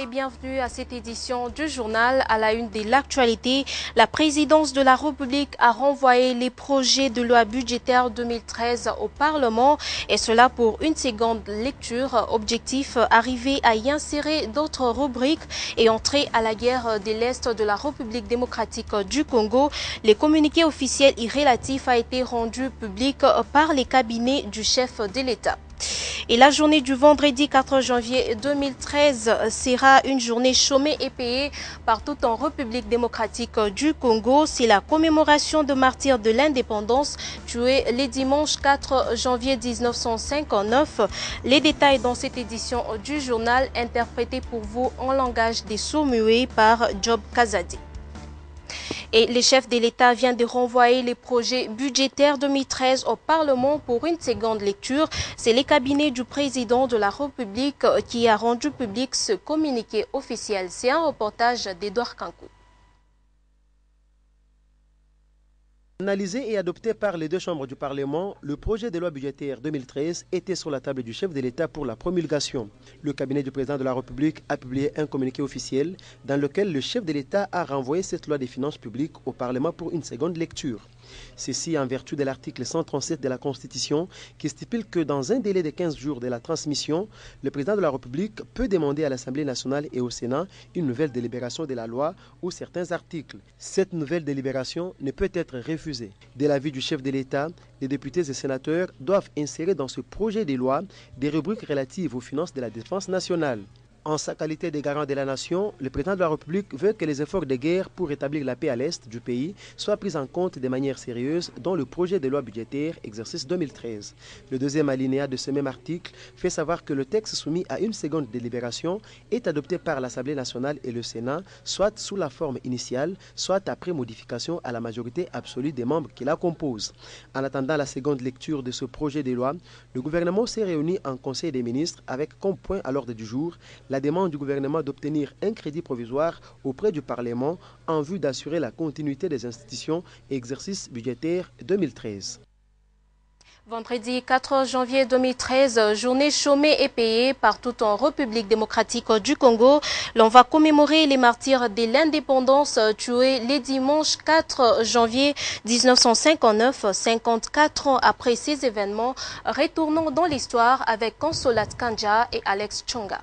et bienvenue à cette édition du journal. À la une de l'actualité, la présidence de la République a renvoyé les projets de loi budgétaire 2013 au Parlement et cela pour une seconde lecture. Objectif, arriver à y insérer d'autres rubriques et entrer à la guerre de l'Est de la République démocratique du Congo. Les communiqués officiels y relatifs a été rendu public par les cabinets du chef de l'État. Et la journée du vendredi 4 janvier 2013 sera une journée chômée et payée partout en République démocratique du Congo. C'est la commémoration de martyrs de l'indépendance tués les dimanches 4 janvier 1959. Les détails dans cette édition du journal interprété pour vous en langage des sourds-muets par Job Kazadi. Et le chef de l'État vient de renvoyer les projets budgétaires 2013 au Parlement pour une seconde lecture. C'est le cabinet du président de la République qui a rendu public ce communiqué officiel. C'est un reportage d'Edouard Kankou. Analysé et adopté par les deux chambres du Parlement, le projet de loi budgétaire 2013 était sur la table du chef de l'État pour la promulgation. Le cabinet du président de la République a publié un communiqué officiel dans lequel le chef de l'État a renvoyé cette loi des finances publiques au Parlement pour une seconde lecture. Ceci en vertu de l'article 137 de la Constitution qui stipule que dans un délai de 15 jours de la transmission, le président de la République peut demander à l'Assemblée nationale et au Sénat une nouvelle délibération de la loi ou certains articles. Cette nouvelle délibération ne peut être refusée. De l'avis du chef de l'État, les députés et sénateurs doivent insérer dans ce projet de loi des rubriques relatives aux finances de la défense nationale. En sa qualité de garant de la nation, le président de la République veut que les efforts de guerre pour rétablir la paix à l'Est du pays soient pris en compte de manière sérieuse dans le projet de loi budgétaire exercice 2013. Le deuxième alinéa de ce même article fait savoir que le texte soumis à une seconde délibération est adopté par l'Assemblée nationale et le Sénat, soit sous la forme initiale, soit après modification à la majorité absolue des membres qui la composent. En attendant la seconde lecture de ce projet de loi, le gouvernement s'est réuni en Conseil des ministres avec comme point à l'ordre du jour la demande du gouvernement d'obtenir un crédit provisoire auprès du Parlement en vue d'assurer la continuité des institutions et exercices budgétaires 2013. Vendredi 4 janvier 2013, journée chômée et payée partout en République démocratique du Congo. L'on va commémorer les martyrs de l'indépendance tués les dimanches 4 janvier 1959, 54 ans après ces événements. Retournons dans l'histoire avec Consolat Kanja et Alex Chonga.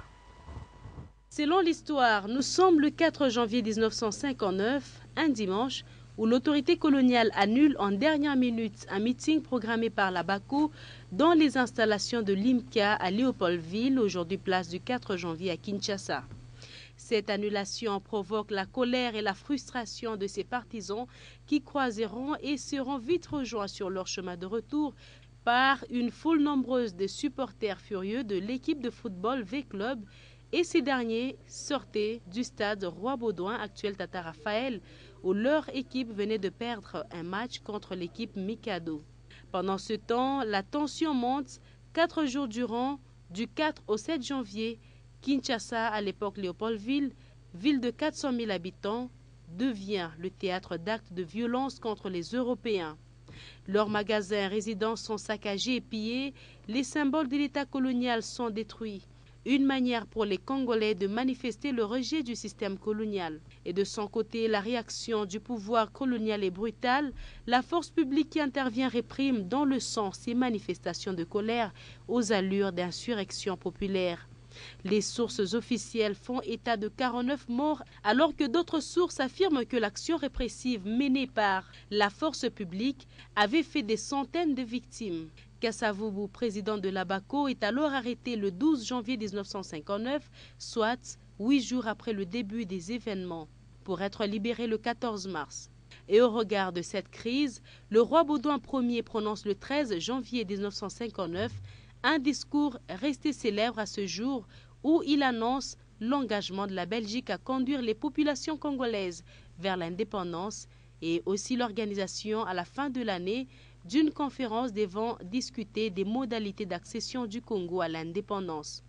Selon l'histoire, nous sommes le 4 janvier 1959, un dimanche, où l'autorité coloniale annule en dernière minute un meeting programmé par la BACO dans les installations de l'IMCA à Léopoldville, aujourd'hui place du 4 janvier à Kinshasa. Cette annulation provoque la colère et la frustration de ces partisans qui croiseront et seront vite rejoints sur leur chemin de retour par une foule nombreuse de supporters furieux de l'équipe de football V-Club. Et ces derniers sortaient du stade Roi-Baudouin, actuel Tata Raphaël, où leur équipe venait de perdre un match contre l'équipe Mikado. Pendant ce temps, la tension monte 4 jours durant, du 4 au 7 janvier. Kinshasa, à l'époque Léopoldville, ville de 400 000 habitants, devient le théâtre d'actes de violence contre les Européens. Leurs magasins et résidences sont saccagés et pillés, les symboles de l'État colonial sont détruits. Une manière pour les Congolais de manifester le rejet du système colonial. Et de son côté, la réaction du pouvoir colonial est brutale. La force publique qui intervient réprime dans le sang ces manifestations de colère aux allures d'insurrection populaire. Les sources officielles font état de 49 morts, alors que d'autres sources affirment que l'action répressive menée par la force publique avait fait des centaines de victimes. Kassavubu, président de la BACO, est alors arrêté le 12 janvier 1959, soit 8 jours après le début des événements, pour être libéré le 14 mars. Et au regard de cette crise, le roi Baudouin Ier prononce le 13 janvier 1959 un discours resté célèbre à ce jour où il annonce l'engagement de la Belgique à conduire les populations congolaises vers l'indépendance et aussi l'organisation à la fin de l'année d'une conférence devant discuter des modalités d'accession du Congo à l'indépendance.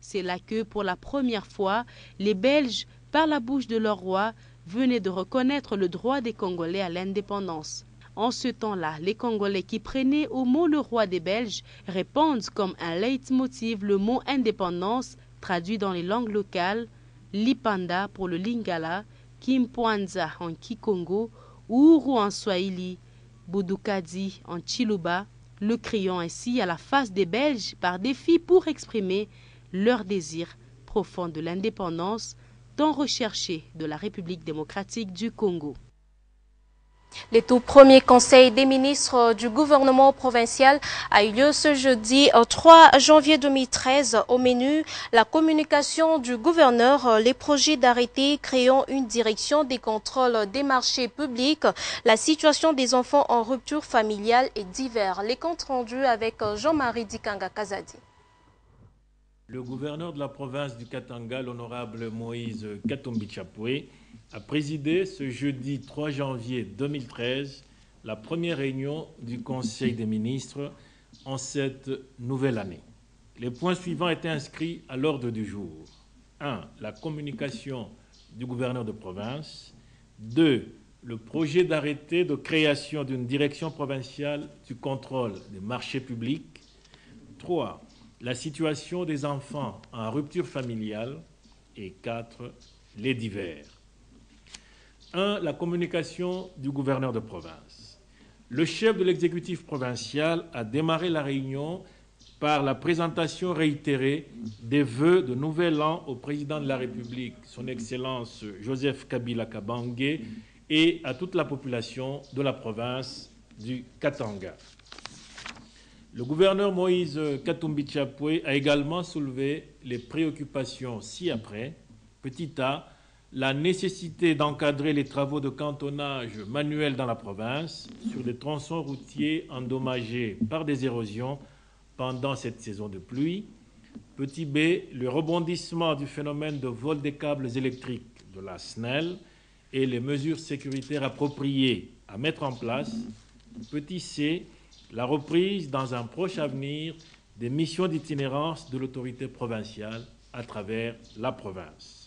C'est là que, pour la première fois, les Belges, par la bouche de leur roi, venaient de reconnaître le droit des Congolais à l'indépendance. En ce temps-là, les Congolais qui prenaient au mot le roi des Belges répondent comme un leitmotiv le mot indépendance, traduit dans les langues locales, Lipanda pour le Lingala, Kimpwanza en Kikongo, Uru en Swahili, Boudukadi en Chiluba, le criant ainsi à la face des Belges par défi pour exprimer leur désir profond de l'indépendance tant recherché de la République démocratique du Congo. Le tout premier conseil des ministres du gouvernement provincial a eu lieu ce jeudi 3 janvier 2013. Au menu, la communication du gouverneur, les projets d'arrêté créant une direction des contrôles des marchés publics, la situation des enfants en rupture familiale et divers. Les comptes rendus avec Jean-Marie Dikanga Kazadi. Le gouverneur de la province du Katanga, l'honorable Moïse Katumbi Chapoué, a présidé ce jeudi 3 janvier 2013 la première réunion du Conseil des ministres en cette nouvelle année. Les points suivants étaient inscrits à l'ordre du jour. 1. La communication du gouverneur de province. 2. Le projet d'arrêté de création d'une direction provinciale du contrôle des marchés publics. 3. La situation des enfants en rupture familiale. Et 4. Les divers. 1. La communication du gouverneur de province. Le chef de l'exécutif provincial a démarré la réunion par la présentation réitérée des vœux de nouvel an au président de la République, son Excellence Joseph Kabila Kabange, et à toute la population de la province du Katanga. Le gouverneur Moïse Katumbi Chapoué a également soulevé les préoccupations ci-après. Petit a, la nécessité d'encadrer les travaux de cantonnage manuel dans la province sur des tronçons routiers endommagés par des érosions pendant cette saison de pluie. Petit b, le rebondissement du phénomène de vol des câbles électriques de la SNEL et les mesures sécuritaires appropriées à mettre en place. Petit c, la reprise dans un proche avenir des missions d'itinérance de l'autorité provinciale à travers la province.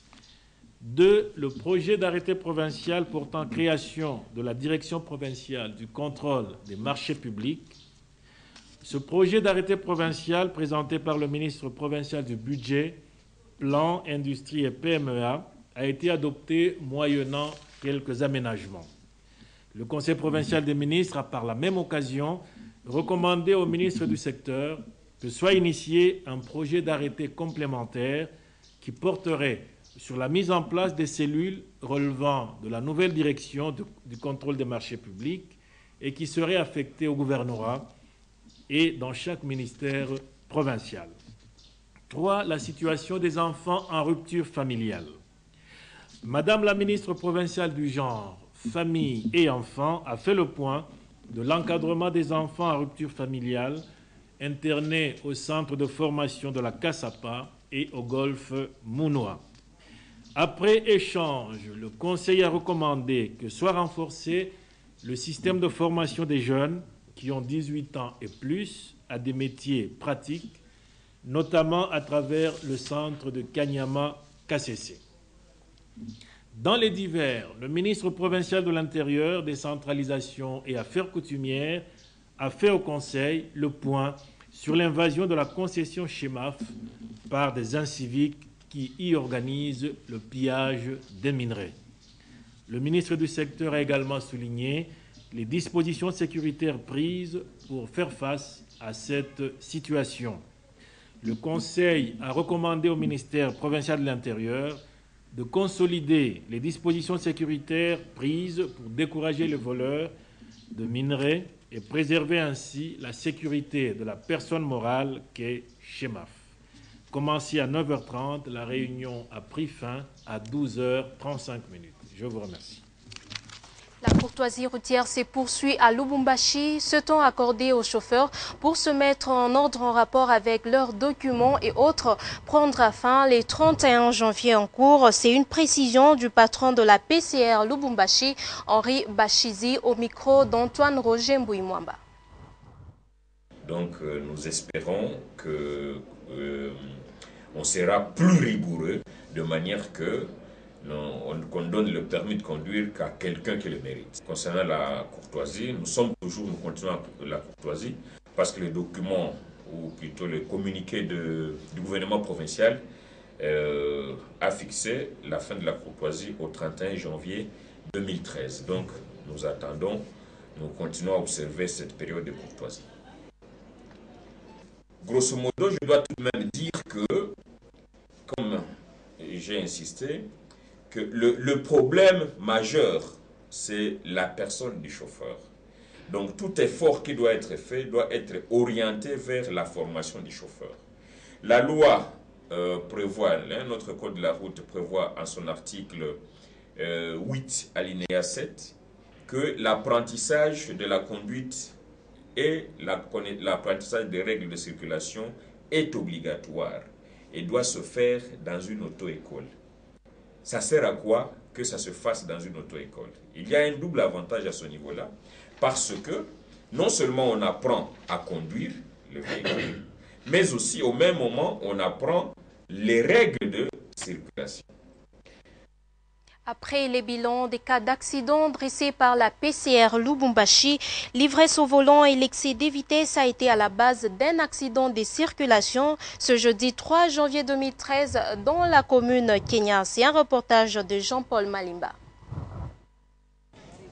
2. Le projet d'arrêté provincial portant création de la direction provinciale du contrôle des marchés publics. Ce projet d'arrêté provincial présenté par le ministre provincial du Budget, Plan, Industrie et PMEA a été adopté moyennant quelques aménagements. Le Conseil provincial des ministres a par la même occasion recommandé au ministre du secteur que soit initié un projet d'arrêté complémentaire qui porterait sur la mise en place des cellules relevant de la nouvelle direction du contrôle des marchés publics et qui seraient affectées au gouvernorat et dans chaque ministère provincial. 3. La situation des enfants en rupture familiale. Madame la ministre provinciale du Genre, Famille et Enfants a fait le point de l'encadrement des enfants en rupture familiale internés au centre de formation de la Kassapa et au golfe Mounoua. Après échange, le Conseil a recommandé que soit renforcé le système de formation des jeunes qui ont 18 ans et plus à des métiers pratiques, notamment à travers le centre de Kanyama-KCC. Dans les divers, le ministre provincial de l'Intérieur, Décentralisation et Affaires coutumières a fait au Conseil le point sur l'invasion de la concession Chemaf par des inciviques qui y organisent le pillage des minerais. Le ministre du secteur a également souligné les dispositions sécuritaires prises pour faire face à cette situation. Le Conseil a recommandé au ministère provincial de l'Intérieur de consolider les dispositions sécuritaires prises pour décourager les voleurs de minerais et préserver ainsi la sécurité de la personne morale qu'est Chemaf. Commencé à 9h30, la réunion a pris fin à 12h35. Je vous remercie. La courtoisie routière se poursuit à Lubumbashi, ce temps accordé aux chauffeurs pour se mettre en ordre en rapport avec leurs documents et autres prendra fin les 31 janvier en cours. C'est une précision du patron de la PCR Lubumbashi, Henri Bachizi, au micro d'Antoine Roger Mbouimwamba. Donc nous espérons que on sera plus rigoureux de manière que qu'on donne le permis de conduire qu'à quelqu'un qui le mérite. Concernant la courtoisie, nous continuons la courtoisie parce que les documents, ou plutôt les communiqués du gouvernement provincial a fixé la fin de la courtoisie au 31 janvier 2013. Donc, nous continuons à observer cette période de courtoisie. Grosso modo, je dois tout de même dire que, comme j'ai insisté, que le problème majeur, c'est la personne du chauffeur. Donc, tout effort qui doit être fait doit être orienté vers la formation du chauffeur. La loi prévoit, notre code de la route prévoit en son article 8, alinéa 7, que l'apprentissage de la conduite et l'apprentissage des règles de circulation est obligatoire et doit se faire dans une auto-école. Ça sert à quoi que ça se fasse dans une auto-école? Il y a un double avantage à ce niveau-là, parce que non seulement on apprend à conduire le véhicule, mais aussi au même moment on apprend les règles de circulation. Après les bilans des cas d'accidents dressés par la PCR Lubumbashi, l'ivresse au volant et l'excès de vitesse a été à la base d'un accident de circulation ce jeudi 3 janvier 2013 dans la commune Kenya. C'est un reportage de Jean-Paul Malimba.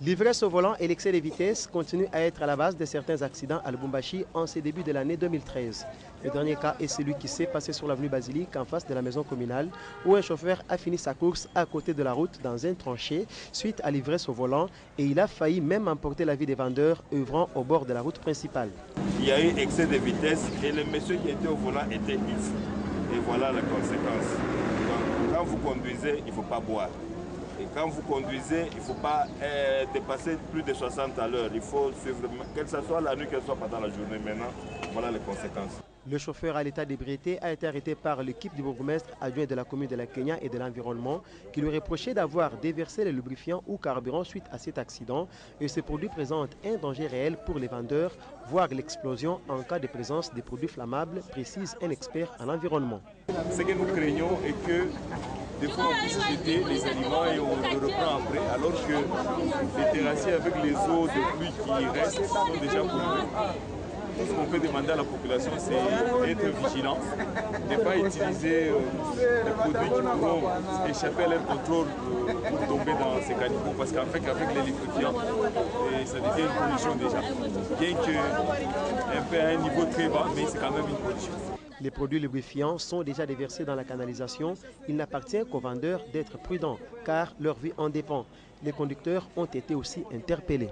L'ivresse au volant et l'excès de vitesse continuent à être à la base de certains accidents à Lubumbashi en ce début de l'année 2013. Le dernier cas est celui qui s'est passé sur l'avenue Basilique en face de la maison communale où un chauffeur a fini sa course à côté de la route dans un tranchée suite à l'ivresse au volant et il a failli même emporter la vie des vendeurs œuvrant au bord de la route principale. Il y a eu excès de vitesse et le monsieur qui était au volant était ivre. Et voilà la conséquence. Donc, quand vous conduisez, il ne faut pas boire. Et quand vous conduisez, il ne faut pas dépasser plus de 60 à l'heure. Il faut suivre, que ce soit la nuit, que ce soit pendant la journée. Maintenant, voilà les conséquences. Le chauffeur à l'état d'ébriété a été arrêté par l'équipe du bourgmestre adjoint de la commune de la Kenya et de l'environnement qui lui reprochait d'avoir déversé le lubrifiant ou carburant suite à cet accident et ce produit présente un danger réel pour les vendeurs, voire l'explosion en cas de présence des produits flammables, précise un expert en environnement. Ce que nous craignons est que des fois on puisse jeter les aliments et on le reprend après, alors que les terrassiers avec les eaux de pluie qui restent sont déjà polluées. Tout ce qu'on peut demander à la population, c'est d'être vigilant, de ne pas utiliser des produits qui pourront échapper à leur contrôle pour tomber dans ces caniveaux, parce qu'en fait, avec les lubrifiants, ça devient une pollution déjà. Bien qu'un peu à un niveau très bas, mais c'est quand même une pollution. Les produits lubrifiants sont déjà déversés dans la canalisation. Il n'appartient qu'aux vendeurs d'être prudents, car leur vie en dépend. Les conducteurs ont été aussi interpellés.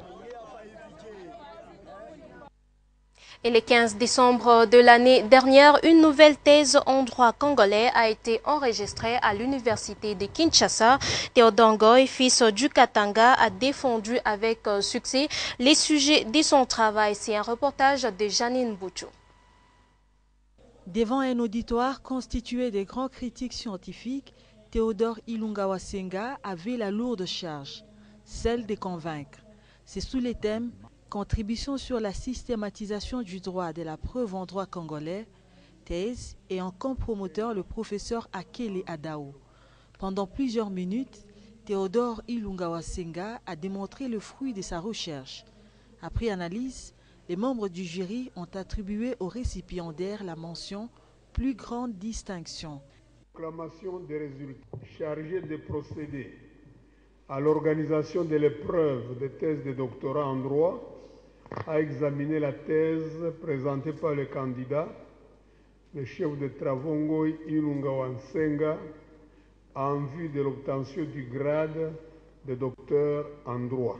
Et le 15 décembre de l'année dernière, une nouvelle thèse en droit congolais a été enregistrée à l'université de Kinshasa. Théodore Ngoy, fils du Katanga, a défendu avec succès les sujets de son travail. C'est un reportage de Janine Bouchou. Devant un auditoire constitué de grands critiques scientifiques, Théodore Ilunga Wasenga avait la lourde charge, celle de convaincre. C'est sous les thèmes Contribution sur la systématisation du droit de la preuve en droit congolais, thèse, et en compromoteur le professeur Akele Adao. Pendant plusieurs minutes, Théodore Ilunga Wasenga a démontré le fruit de sa recherche. Après analyse, les membres du jury ont attribué au récipiendaire la mention « Plus grande distinction ». Proclamation des résultats chargés de procéder à l'organisation de l'épreuve de thèse de doctorat en droit a examiné la thèse présentée par le candidat, le chef de travaux Ngoy Ilunga Wasenga, en vue de l'obtention du grade de docteur en droit.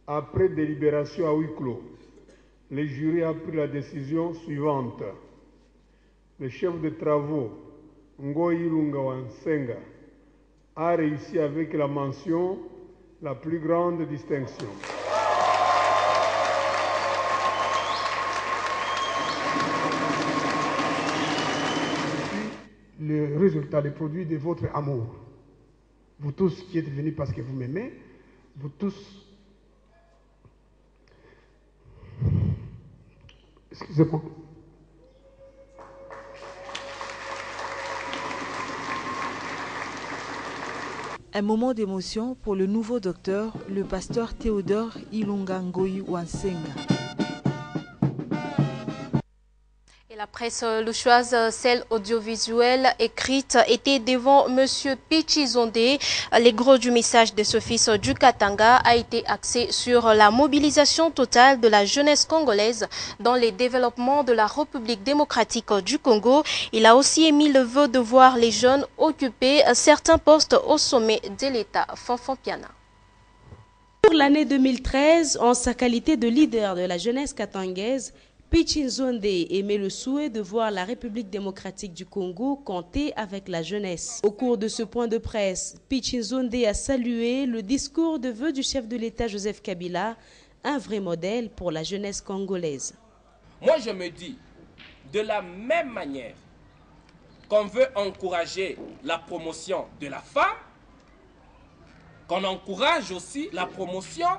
Après délibération à huis clos, le jury a pris la décision suivante. Le chef de travaux Ngoy Ilunga Wasenga a réussi avec la mention « La plus grande distinction ». Le résultat, le produit de votre amour. Vous tous qui êtes venus parce que vous m'aimez, vous tous... Excusez-moi. Un moment d'émotion pour le nouveau docteur, le pasteur Théodore Ilunga Ngoy Wasenga. Et la presse louchoise, celle audiovisuelle écrite, était devant M. Pichi Zondé. Les gros du message de ce fils du Katanga a été axé sur la mobilisation totale de la jeunesse congolaise dans les développements de la République démocratique du Congo. Il a aussi émis le vœu de voir les jeunes occuper certains postes au sommet de l'État. Fanfan Piana. Pour l'année 2013, en sa qualité de leader de la jeunesse katangaise, Pichi Zondé émet le souhait de voir la République démocratique du Congo compter avec la jeunesse. Au cours de ce point de presse, Pichi Zondé a salué le discours de vœux du chef de l'État Joseph Kabila, un vrai modèle pour la jeunesse congolaise. Moi je me dis, de la même manière qu'on veut encourager la promotion de la femme, qu'on encourage aussi la promotion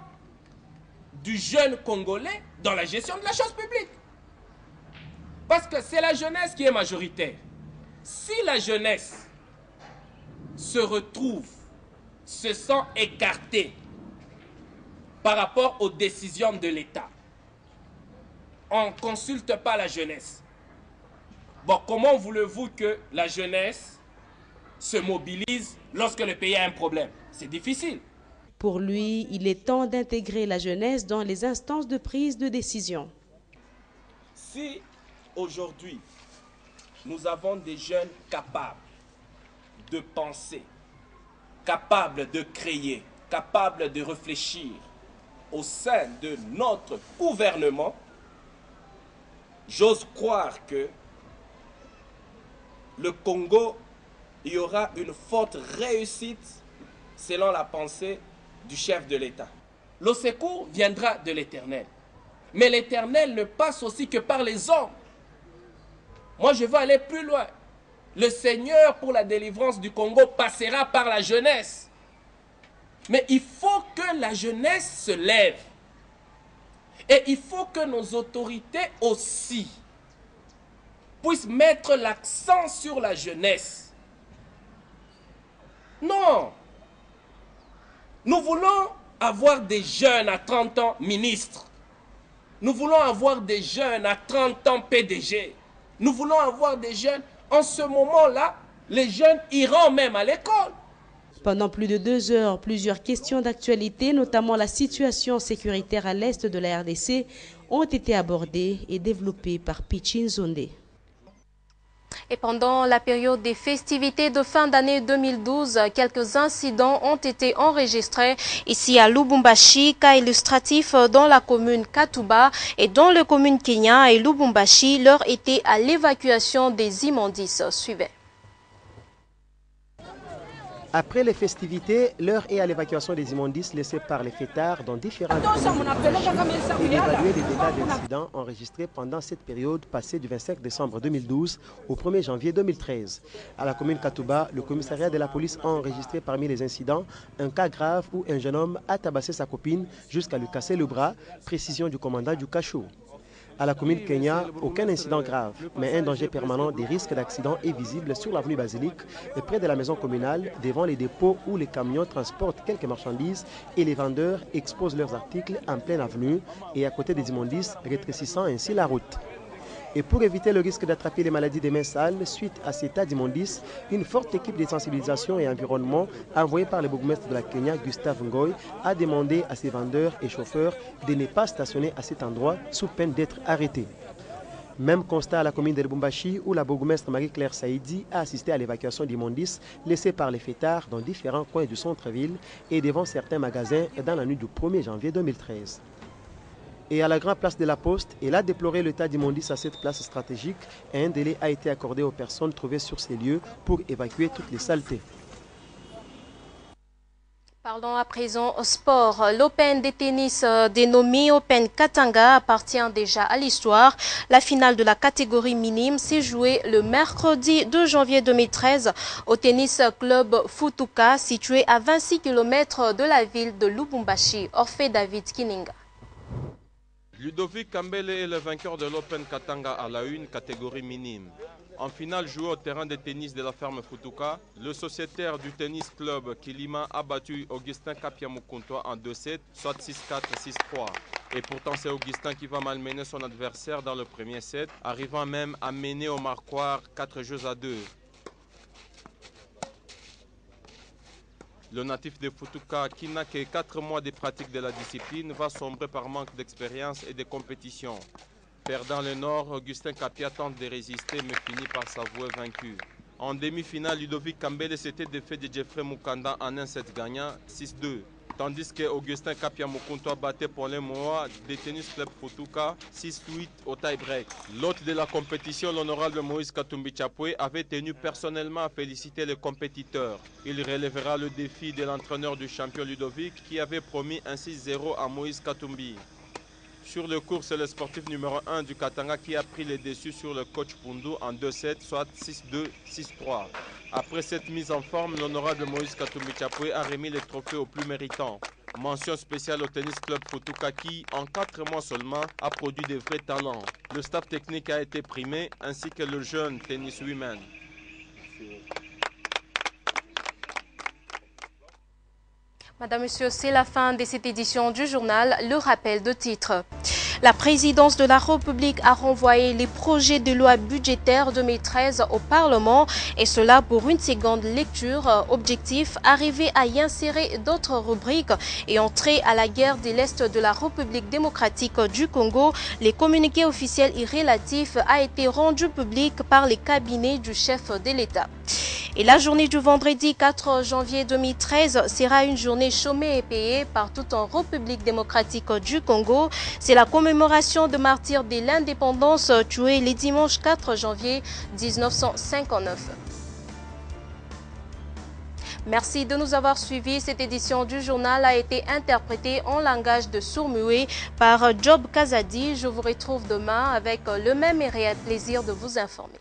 du jeune Congolais dans la gestion de la chose publique. Parce que c'est la jeunesse qui est majoritaire. Si la jeunesse se retrouve, se sent écartée par rapport aux décisions de l'État, on ne consulte pas la jeunesse. Bon, comment voulez-vous que la jeunesse se mobilise lorsque le pays a un problème? C'est difficile. Pour lui, il est temps d'intégrer la jeunesse dans les instances de prise de décision. Si aujourd'hui, nous avons des jeunes capables de penser, capables de créer, capables de réfléchir au sein de notre gouvernement, j'ose croire que le Congo, il y aura une forte réussite selon la pensée du chef de l'État. Le secours viendra de l'Éternel. Mais l'Éternel ne passe aussi que par les hommes. Moi, je veux aller plus loin. Le Seigneur, pour la délivrance du Congo, passera par la jeunesse. Mais il faut que la jeunesse se lève. Et il faut que nos autorités aussi puissent mettre l'accent sur la jeunesse. Non! Nous voulons avoir des jeunes à 30 ans ministres. Nous voulons avoir des jeunes à 30 ans PDG. Nous voulons avoir des jeunes. En ce moment-là, les jeunes iront même à l'école. Pendant plus de 2 heures, plusieurs questions d'actualité, notamment la situation sécuritaire à l'est de la RDC, ont été abordées et développées par Pichi Zondé. Et pendant la période des festivités de fin d'année 2012, quelques incidents ont été enregistrés ici à Lubumbashi, cas illustratif dans la commune Katuba et dans la commune Kenya et Lubumbashi. L'heure était à l'évacuation des immondices. Suivez. Après les festivités, l'heure est à l'évacuation des immondices laissés par les fêtards dans différentes communes et d'évaluer les dégâts d'incidents enregistrés pendant cette période passée du 25 décembre 2012 au 1er janvier 2013. À la commune Katuba, le commissariat de la police a enregistré parmi les incidents un cas grave où un jeune homme a tabassé sa copine jusqu'à lui casser le bras, précision du commandant du cachot. À la commune Kenya, aucun incident grave, mais un danger permanent des risques d'accident est visible sur l'avenue Basilique et près de la maison communale, devant les dépôts où les camions transportent quelques marchandises et les vendeurs exposent leurs articles en pleine avenue et à côté des immondices, rétrécissant ainsi la route. Et pour éviter le risque d'attraper les maladies des mains sales suite à cet état d'immondices, une forte équipe de sensibilisation et environnement envoyée par le bourgmestre de la Kenya, Gustave Ngoy, a demandé à ses vendeurs et chauffeurs de ne pas stationner à cet endroit sous peine d'être arrêtés. Même constat à la commune de Lubumbashi où la bourgmestre Marie-Claire Saïdi a assisté à l'évacuation d'immondices laissés par les fêtards dans différents coins du centre-ville et devant certains magasins dans la nuit du 1er janvier 2013. Et à la grande place de la Poste, elle a déploré l'état d'immondices à cette place stratégique et un délai a été accordé aux personnes trouvées sur ces lieux pour évacuer toutes les saletés. Parlons à présent au sport. L'Open de tennis dénommé Open Katanga appartient déjà à l'histoire. La finale de la catégorie minime s'est jouée le mercredi 2 janvier 2013 au tennis club Futuka situé à 26 km de la ville de Lubumbashi. Orphée David Kininga. Ludovic Kambele est le vainqueur de l'Open Katanga à la 1, catégorie minime. En finale, joué au terrain de tennis de la ferme Futuka, le sociétaire du tennis club Kilima a battu Augustin Kapiamukuntoa en 2-7, soit 6-4, 6-3. Et pourtant, c'est Augustin qui va malmener son adversaire dans le premier set, arrivant même à mener au marquoir 4-2. Le natif de Futuka, qui n'a que 4 mois de pratique de la discipline, va sombrer par manque d'expérience et de compétition. Perdant le nord, Augustin Kapia tente de résister mais finit par s'avouer vaincu. En demi-finale, Ludovic Kambele s'était défait de Jeffrey Mukanda en 1-7 gagnant 6-2. Tandis que Augustin Kapia Mukuntoa battait Paulin Moa des Tennis Club Futuka 6-8 au tie-break. L'hôte de la compétition, l'honorable Moïse Katumbi Chapwe, avait tenu personnellement à féliciter les compétiteurs. Il relèvera le défi de l'entraîneur du champion Ludovic qui avait promis un 6-0 à Moïse Katumbi. Sur le cours, c'est le sportif numéro 1 du Katanga qui a pris les dessus sur le coach Pundu en 2-7, soit 6-2, 6-3. Après cette mise en forme, l'honorable Moïse Katumbi Chapwe a remis les trophées aux plus méritants. Mention spéciale au tennis club Futuka qui, en 4 mois seulement, a produit de vrais talents. Le staff technique a été primé, ainsi que le jeune tennis women. Madame, Monsieur, c'est la fin de cette édition du journal. Le rappel de titre. La présidence de la République a renvoyé les projets de loi budgétaire 2013 au Parlement et cela pour une seconde lecture. Objectif, arriver à y insérer d'autres rubriques et entrer à la guerre de l'Est de la République démocratique du Congo. Les communiqués officiels y relatifs a été rendu public par les cabinets du chef de l'État. Et la journée du vendredi 4 janvier 2013 sera une journée chômée et payée partout en République démocratique du Congo. C'est la commémoration de martyrs de l'indépendance tués le dimanche 4 janvier 1959. Merci de nous avoir suivis. Cette édition du journal a été interprétée en langage de sourd-muet par Job Kazadi. Je vous retrouve demain avec le même et réel plaisir de vous informer.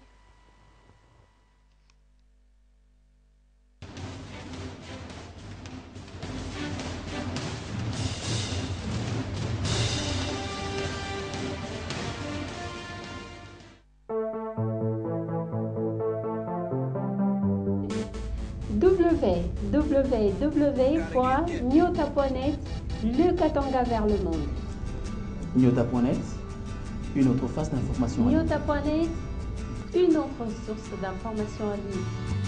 www.nyota.net, le Katanga vers le monde. Nyota.net, une autre face d'information. Nyota.net, une autre source d'information en ligne.